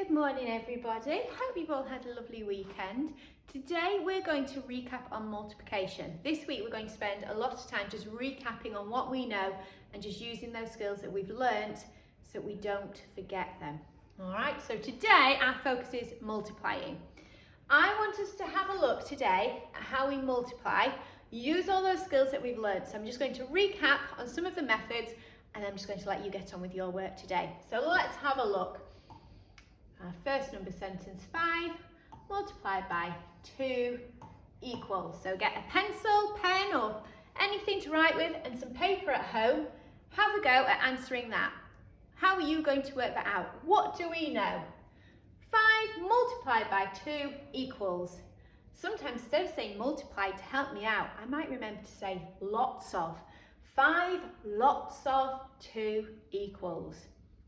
Good morning everybody, hope you've all had a lovely weekend. Today we're going to recap on multiplication. This week we're going to spend a lot of time just recapping on what we know and just using those skills that we've learnt so that we don't forget them. Alright, so today our focus is multiplying. I want us to have a look today at how we multiply, use all those skills that we've learnt. So I'm just going to recap on some of the methods and I'm just going to let you get on with your work today. So let's have a look. Our first number sentence, 5 multiplied by 2 equals. So get a pencil, pen or anything to write with and some paper at home. Have a go at answering that. How are you going to work that out? What do we know? 5 multiplied by 2 equals. Sometimes instead of saying multiply to help me out, I might remember to say lots of. 5 lots of 2 equals.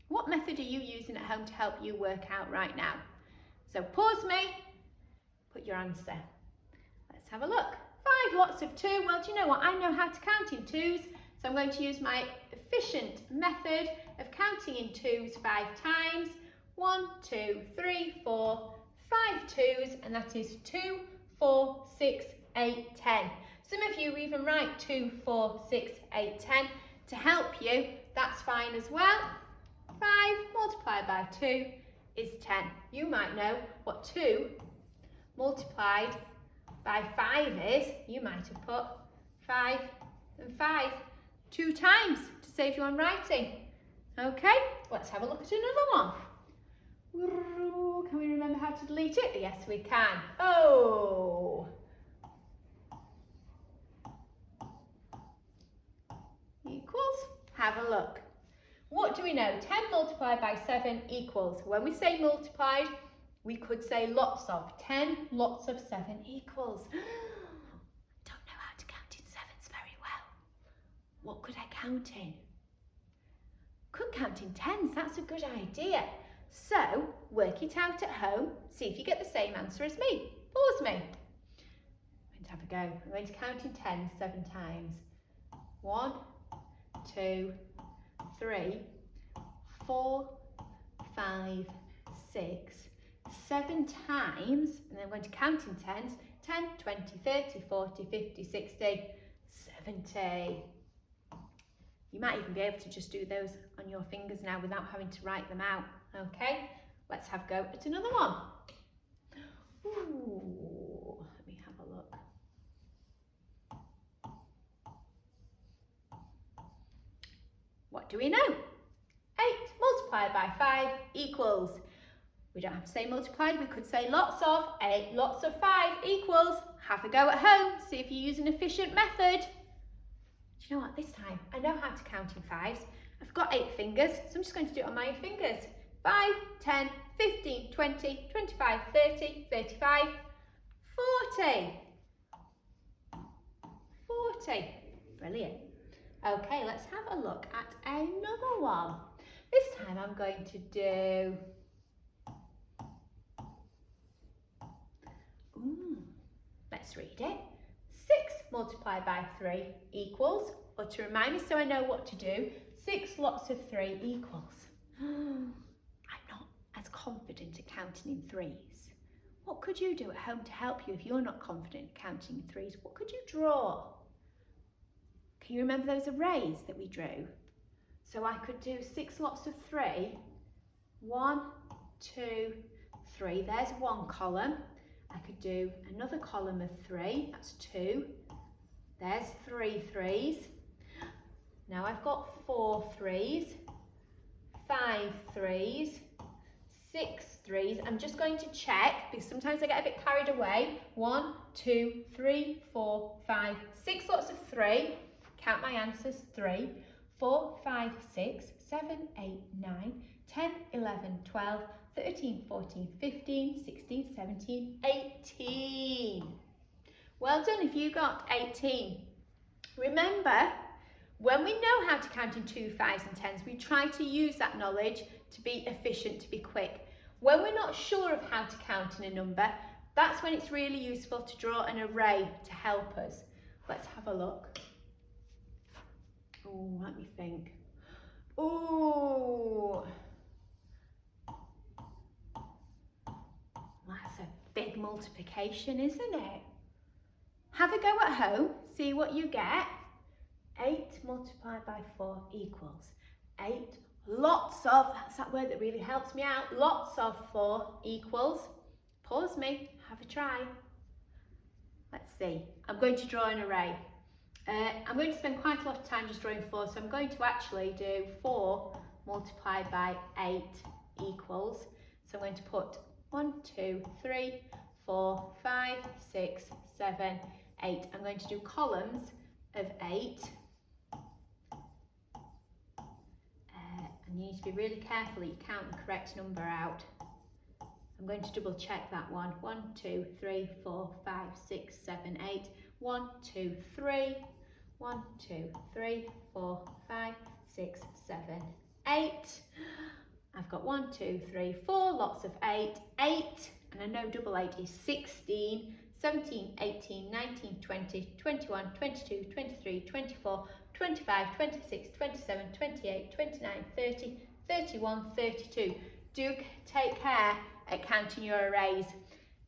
What method are you using at home to help you work out right now? So pause me, put your answer. Let's have a look. 5 lots of 2. Well, do you know what? I know how to count in twos, so I'm going to use my efficient method of counting in twos 5 times. 1, 2, 3, 4, 5 twos, and that is 2, 4, 6, 8, 10. Some of you even write 2, 4, 6, 8, 10 to help you. That's fine as well. 5 multiplied by 2 is 10. You might know what 2 multiplied by 5 is. You might have put 5 and 5 2 times to save you on writing. Okay, let's have a look at another one. Can we remember how to delete it? Yes, we can. Oh! Equals. Have a look. What do we know? 10 multiplied by 7 equals. When we say multiplied, we could say lots of. 10 lots of 7 equals. Don't know how to count in sevens very well. What could I count in? Could count in tens. That's a good idea. So, work it out at home. See if you get the same answer as me. Pause me. I'm going to have a go. I'm going to count in tens 7 times. 1, 2, 3, 4, 5, 6, 7 times, and then I'm going to count in tens, 10, 20, 30, 40, 50, 60, 70. You might even be able to just do those on your fingers now without having to write them out. Okay, let's have a go at another one. Ooh, let me have a look. What do we know? 8 multiplied by 5 equals. We don't have to say multiplied, we could say lots of. 8 lots of 5 equals. Have a go at home, see if you use an efficient method. Do you know what, this time I know how to count in 5s. I've got 8 fingers, so I'm just going to do it on my fingers. 5, 10, 15, 20, 25, 30, 35, 40. 40. Brilliant. Okay, let's have a look at another one. This time I'm going to do... let's read it. 6 multiplied by 3 equals, or to remind me so I know what to do, 6 lots of 3 equals. I'm not as confident at counting in threes. What could you do at home to help you if you're not confident at counting in threes? What could you draw? Can you remember those arrays that we drew? So I could do 6 lots of 3. 1, 2, 3. There's one column. I could do another column of 3. That's 2. There's 3 threes. Now I've got 4 threes, 5 threes, 6 threes. I'm just going to check because sometimes I get a bit carried away. 1, 2, 3, 4, 5, 6 lots of 3. Count my answers. 3, 4, 5, 6, 7, 8, 9, 10, 11, 12, 13, 14, 15, 16, 17, 18. Well done if you got 18. Remember, when we know how to count in 2s, 5s and 10s, we try to use that knowledge to be efficient, to be quick. When we're not sure of how to count in a number, that's when it's really useful to draw an array to help us. Let's have a look. Oh, let me think. Oh, multiplication, isn't it? Have a go at home, see what you get. 8 multiplied by 4 equals 8 lots of, that's that word that really helps me out, lots of 4 equals, pause me, have a try. Let's see, I'm going to draw an array. I'm going to spend quite a lot of time just drawing 4, so I'm going to actually do 4 multiplied by 8 equals. So I'm going to put 1, 2, 3, 4, 5, 6, 7, 8. I'm going to do columns of 8. And you need to be really careful that you count the correct number out. I'm going to double check that one. 1, 2, 3, 4, 5, 6, 7, 8. 1, 2, 3. 1, 2, 3, 4, 5, 6, 7, 8. I've got 1, 2, 3, 4, lots of 8. 8, and I know double 8 is 16, 17, 18, 19, 20, 21, 22, 23, 24, 25, 26, 27, 28, 29, 30, 31, 32. Do take care at counting your arrays.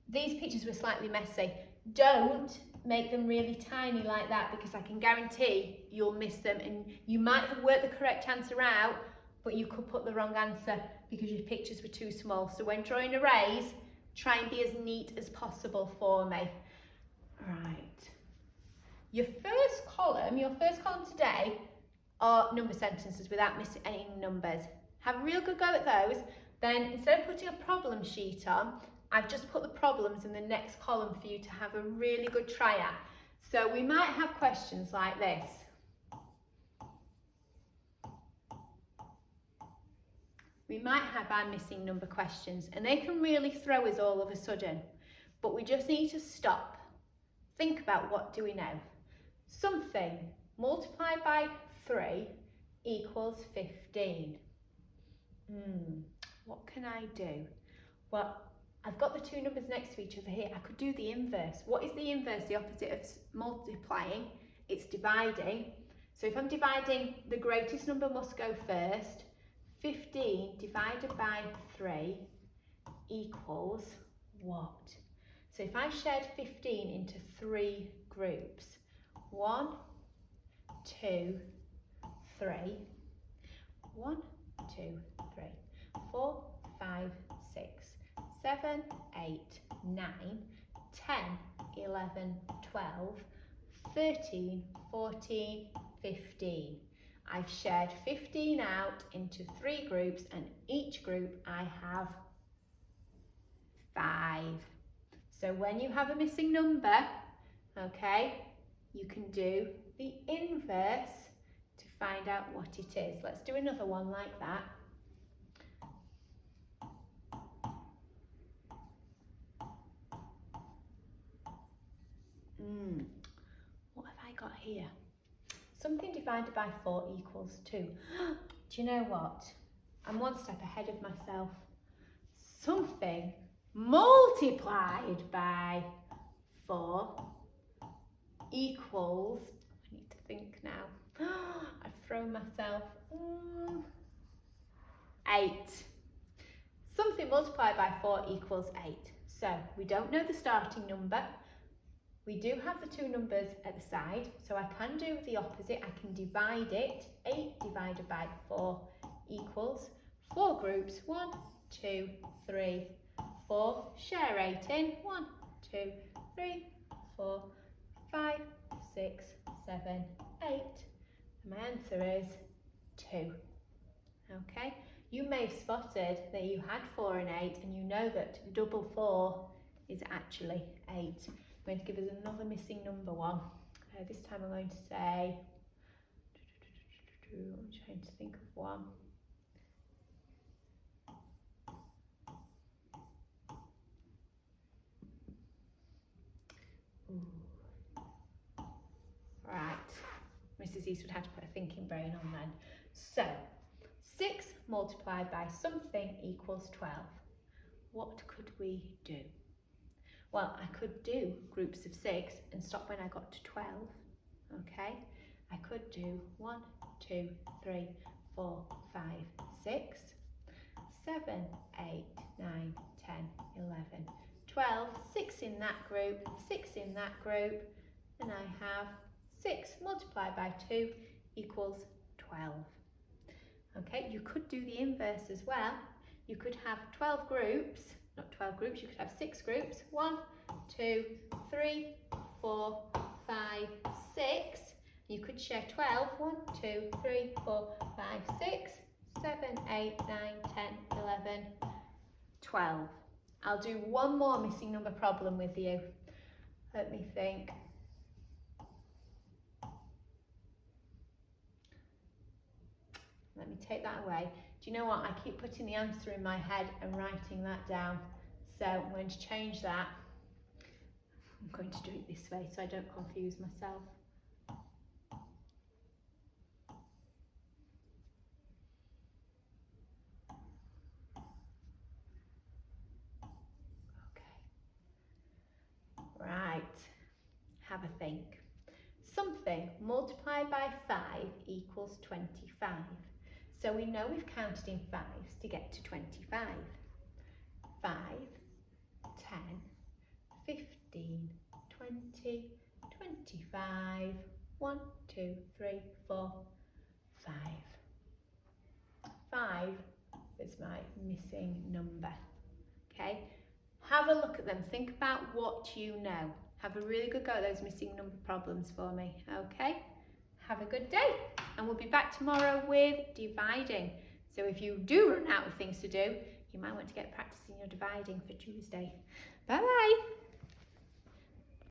These pictures were slightly messy. Don't make them really tiny like that, because I can guarantee you'll miss them, and you might have worked the correct answer out, but you could put the wrong answer because your pictures were too small. So when drawing arrays, try and be as neat as possible for me. Right. Your first column today are number sentences without missing any numbers. Have a real good go at those. Then instead of putting a problem sheet on, I've just put the problems in the next column for you to have a really good try at. So we might have questions like this. We might have our missing number questions, and they can really throw us all of a sudden. But we just need to stop. Think about, what do we know? Something multiplied by 3 equals 15. What can I do? Well, I've got the two numbers next to each other here. I could do the inverse. What is the inverse? The opposite of multiplying. It's dividing. So if I'm dividing, the greatest number must go first. 15 divided by 3 equals what? So if I shared 15 into 3 groups, 1, 2, 3, 1, 2, 3, 4, 5, 6, 7, 8, 9, 10, 11, 12, 13, 14, 15. I've shared 15 out into 3 groups, and each group I have 5. So when you have a missing number, okay, you can do the inverse to find out what it is. Let's do another one like that. What have I got here? Something divided by 4 equals 2. Do you know what? I'm one step ahead of myself. Something multiplied by 4 equals, I need to think now. I've thrown myself. 8. Something multiplied by 4 equals 8. So we don't know the starting number. We do have the two numbers at the side, so I can do the opposite. I can divide it. 8 divided by 4 equals 4 groups. 1, 2, 3, 4. Share 8 in. 1, 2, 3, 4, 5, 6, 7, 8. And my answer is 2. Okay, you may have spotted that you had 4 and 8, and you know that double 4 is actually 8. I'm going to give us another missing number one. This time I'm going to say, I'm trying to think of one. Right, Mrs. Eastwood had to put a thinking brain on then. So, 6 multiplied by something equals 12. What could we do? Well, I could do groups of 6 and stop when I got to 12, okay? I could do 1, 2, 3, 4, 5, 6, 7, 8, 9, 10, 11, 12, 6 in that group, 6 in that group, and I have 6 multiplied by 2 equals 12. Okay, you could do the inverse as well. You could have 12 groups, not 12 groups, you could have 6 groups. 1, 2, 3, 4, 5, 6. You could share 12. 1, 2, 3, 4, 5, 6, 7, 8, 9, 10, 11, 12. I'll do one more missing number problem with you. Let me think. Let me take that away. Do you know what? I keep putting the answer in my head and writing that down. So I'm going to change that. I'm going to do it this way so I don't confuse myself. Right, have a think. Something multiplied by 5 equals 25. So we know we've counted in 5s to get to 25. 5, 10, 15, 20, 25, 1, 2, 3, 4, 5. 5 is my missing number. Okay? Have a look at them. Think about what you know. Have a really good go at those missing number problems for me, okay? Have a good day, and we'll be back tomorrow with dividing. So if you do run out of things to do, you might want to get practicing your dividing for Tuesday. Bye-bye.